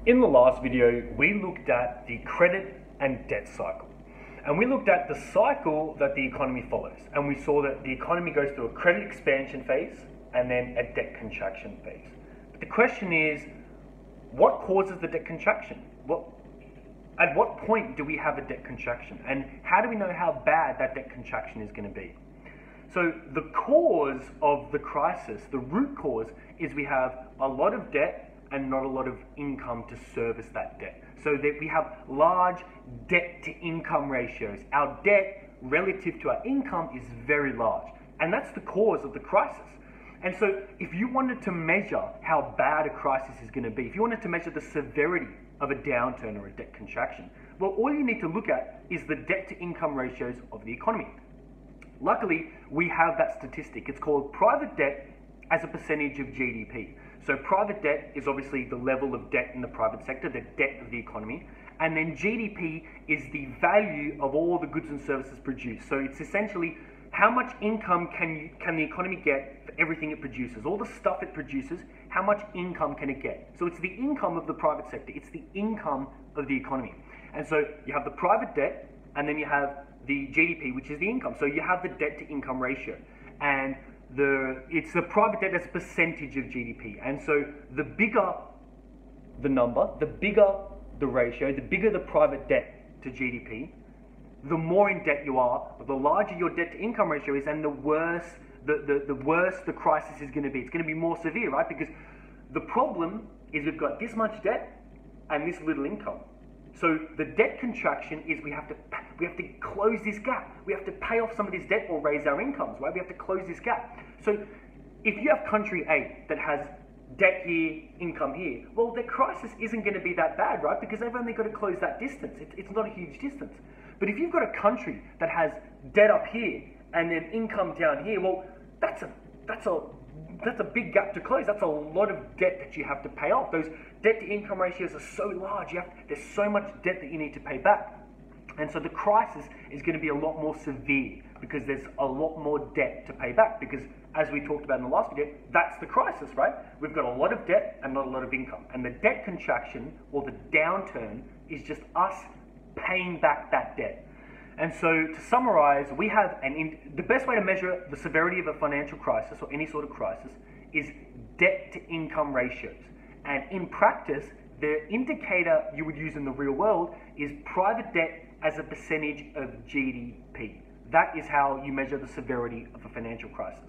In the last video, we looked at the credit and debt cycle. And we looked at the cycle that the economy follows. And we saw that the economy goes through a credit expansion phase and then a debt contraction phase. But the question is, what causes the debt contraction? At what point do we have a debt contraction? And how do we know how bad that debt contraction is going to be? So the cause of the crisis, the root cause, is we have a lot of debt and not a lot of income to service that debt. So that we have large debt to income ratios. Our debt relative to our income is very large. And that's the cause of the crisis. And so if you wanted to measure how bad a crisis is going to be, if you wanted to measure the severity of a downturn or a debt contraction, well, all you need to look at is the debt to income ratios of the economy. Luckily, we have that statistic. It's called private debt as a percentage of GDP. So private debt is obviously the level of debt in the private sector, the debt of the economy. And then GDP is the value of all the goods and services produced. So it's essentially how much income can the economy get for everything it produces? All the stuff it produces, how much income can it get? So it's the income of the private sector. It's the income of the economy. And so you have the private debt, and then you have the GDP, which is the income. So you have the debt to income ratio. And it's the private debt as a percentage of GDP. And so the bigger the number, the bigger the ratio, the bigger the private debt to GDP, the more in debt you are, the larger your debt to income ratio is, and the worse the crisis is going to be. It's going to be more severe, right? Because the problem is we've got this much debt and this little income. So the debt contraction is we have to close this gap. We have to pay off some of this debt or raise our incomes, right? We have to close this gap. So if you have country A that has debt here, income here, well, the crisis isn't going to be that bad, right? Because they've only got to close that distance. It's not a huge distance. But if you've got a country that has debt up here and then income down here, well, that's a big gap to close. That's a lot of debt that you have to pay off. Those debt to income ratios are so large. There's so much debt that you need to pay back. And so the crisis is going to be a lot more severe because there's a lot more debt to pay back. Because as we talked about in the last video, that's the crisis, right? We've got a lot of debt and not a lot of income. And the debt contraction or the downturn is just us paying back that debt. And so to summarize, we have the best way to measure the severity of a financial crisis or any sort of crisis is debt to income ratios. And in practice, the indicator you would use in the real world is private debt as a percentage of GDP. That is how you measure the severity of a financial crisis.